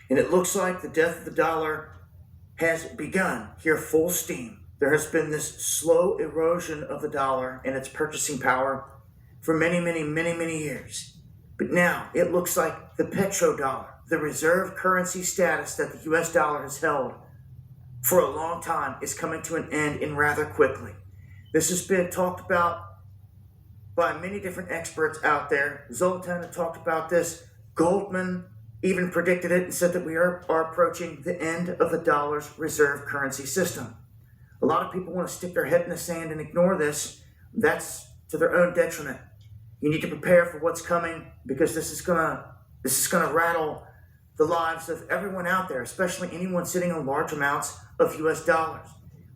And it looks like the death of the dollar has begun here full steam. There has been this slow erosion of the dollar and its purchasing power for many years. But now it looks like the petrodollar, the reserve currency status that the US dollar has held for a long time, is coming to an end and rather quickly. This has been talked about by many different experts out there. Zoltan had talked about this. Goldman even predicted it and said that we are approaching the end of the dollar's reserve currency system. A lot of people want to stick their head in the sand and ignore this. That's to their own detriment. You need to prepare for what's coming, because this is gonna rattle the lives of everyone out there, especially anyone sitting on large amounts of US dollars.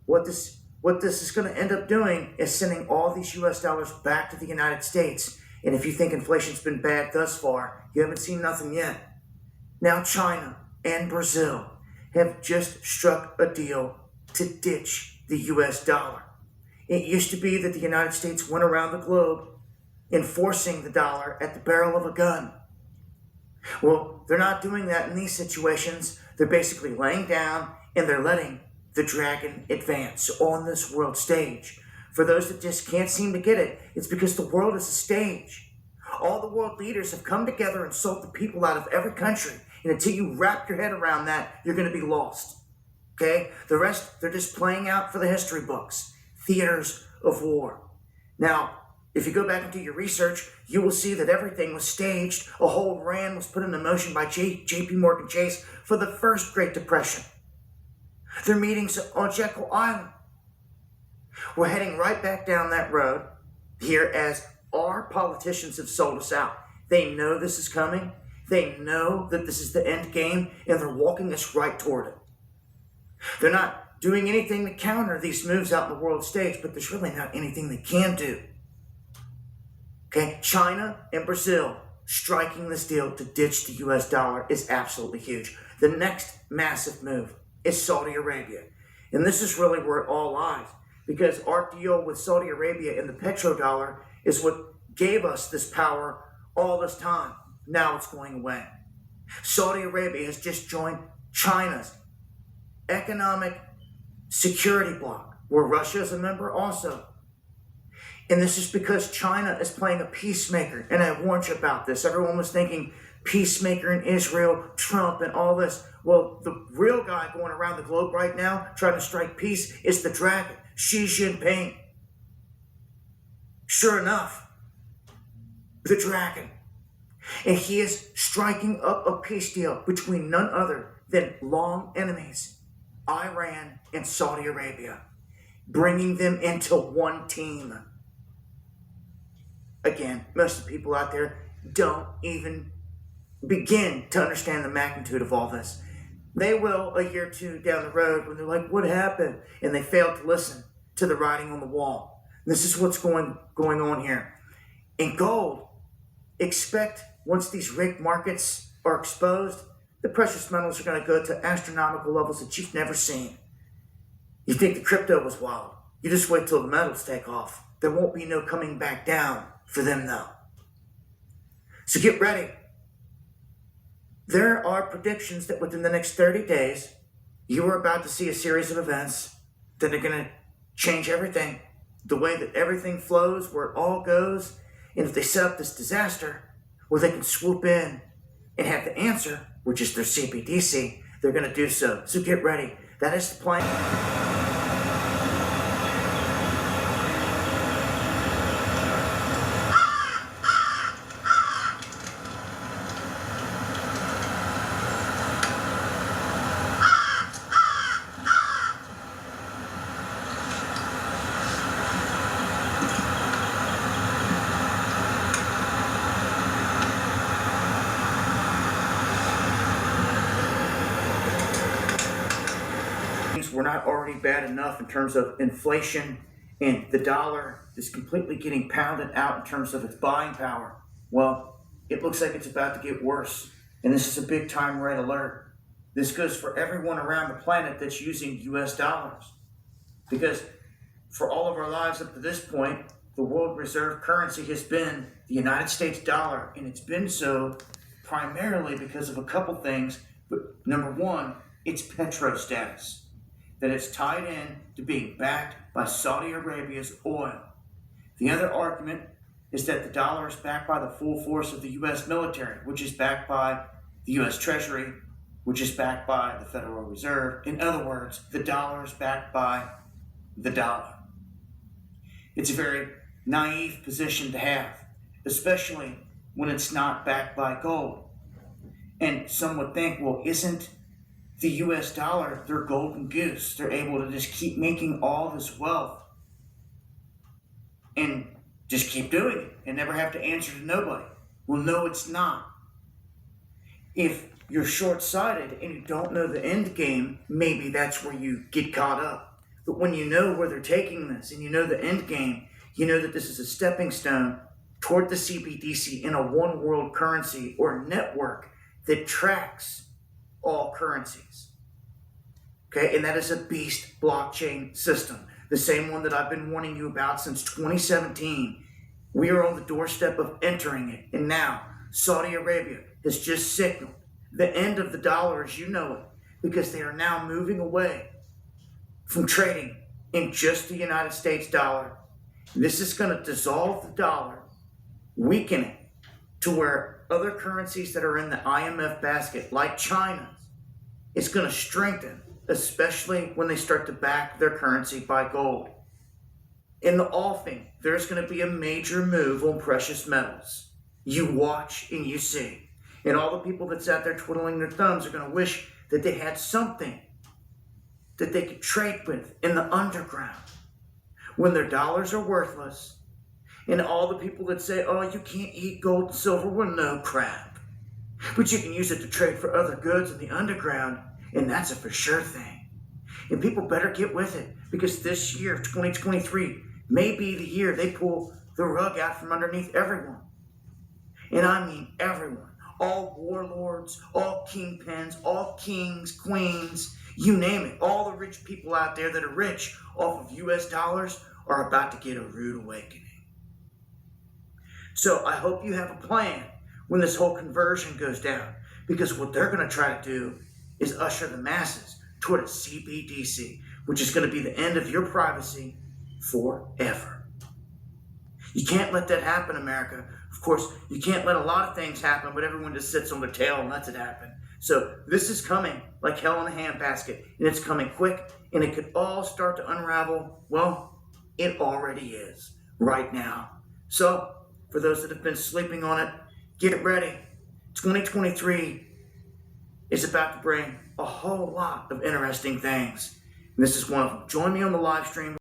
What this is going to end up doing is sending all these US dollars back to the United States. And if you think inflation's been bad thus far, you haven't seen nothing yet. Now China and Brazil have just struck a deal to ditch the US dollar. It used to be that the United States went around the globe enforcing the dollar at the barrel of a gun. Well, they're not doing that in these situations. They're basically laying down and they're letting the dragon advance on this world stage. For those that just can't seem to get it, it's because the world is a stage. All the world leaders have come together and sold the people out of every country. And until you wrap your head around that, you're going to be lost. Okay? The rest, they're just playing out for the history books. Theaters of war. Now, if you go back and do your research, you will see that everything was staged. A whole plan was put into motion by J.P. Morgan Chase for the first Great Depression. Their meetings on Jekyll Island. We're heading right back down that road here, as our politicians have sold us out. They know this is coming. They know that this is the end game, and they're walking us right toward it. They're not doing anything to counter these moves out in the world stage, but there's really not anything they can do. Okay, China and Brazil striking this deal to ditch the US dollar is absolutely huge. The next massive move is Saudi Arabia. And this is really where it all lies, because our deal with Saudi Arabia and the petrodollar is what gave us this power all this time. Now it's going away. Saudi Arabia has just joined China's economic security bloc, where Russia is a member also. And this is because China is playing a peacemaker. And I warned you about this. Everyone was thinking peacemaker in Israel, Trump, and all this. Well, the real guy going around the globe right now trying to strike peace is the dragon, Xi Jinping. Sure enough, the dragon. And he is striking up a peace deal between none other than long enemies, Iran and Saudi Arabia, bringing them into one team. Again, most of the people out there don't even begin to understand the magnitude of all this. They will a year or two down the road when they're like, what happened? And they fail to listen to the writing on the wall. This is what's going on here. In gold, expect once these rigged markets are exposed, the precious metals are going to go to astronomical levels that you've never seen. You think the crypto was wild. You just wait till the metals take off. There won't be no coming back down for them though. So get ready. There are predictions that within the next 30 days, you are about to see a series of events that are going to change everything. The way that everything flows, where it all goes. And if they set up this disaster where they can swoop in and have the answer, which is their CBDC, they're going to do so. So get ready. That is the plan. We're not already bad enough in terms of inflation, and the dollar is completely getting pounded out in terms of its buying power. Well, it looks like it's about to get worse, and this is a big time red alert. This goes for everyone around the planet that's using US dollars, because for all of our lives up to this point, the world reserve currency has been the United States dollar, and it's been so primarily because of a couple things, but Number one, it's petro status, that it's tied in to being backed by Saudi Arabia's oil. The other argument is that the dollar is backed by the full force of the U.S. military, which is backed by the U.S. Treasury, which is backed by the Federal Reserve. In other words, the dollar is backed by the dollar. It's a very naive position to have, especially when it's not backed by gold. And some would think, well, isn't the US dollar their golden goose? They're able to just keep making all this wealth and just keep doing it and never have to answer to nobody. Well, no, it's not. If you're short-sighted and you don't know the end game, maybe that's where you get caught up. But when you know where they're taking this and you know the end game, you know that this is a stepping stone toward the CBDC in a one world currency or network that tracks all currencies. Okay, and that is a beast blockchain system, the same one that I've been warning you about since 2017. We are on the doorstep of entering it, and now Saudi Arabia has just signaled the end of the dollar as you know it, because they are now moving away from trading in just the United States dollar. This is going to dissolve the dollar, weaken it to where other currencies that are in the IMF basket, like China's, it's going to strengthen, especially when they start to back their currency by gold. In the offing, there's going to be a major move on precious metals. You watch and you see. And all the people that sat there twiddling their thumbs are going to wish that they had something that they could trade with in the underground when their dollars are worthless. And all the people that say, oh, you can't eat gold and silver, well, no crap. But you can use it to trade for other goods in the underground, and that's a for sure thing. And people better get with it, because this year, 2023, may be the year they pull the rug out from underneath everyone. And I mean everyone. All warlords, all kingpins, all kings, queens, you name it. All the rich people out there that are rich off of US dollars are about to get a rude awakening. So I hope you have a plan when this whole conversion goes down, because what they're going to try to do is usher the masses toward a CBDC, which is going to be the end of your privacy forever. You can't let that happen, America. Of course, you can't let a lot of things happen, but everyone just sits on their tail and lets it happen. So this is coming like hell in a handbasket, and it's coming quick, and it could all start to unravel. Well, it already is right now. So for those that have been sleeping on it, get ready. 2023 is about to bring a whole lot of interesting things. And this is one of them. Join me on the live stream.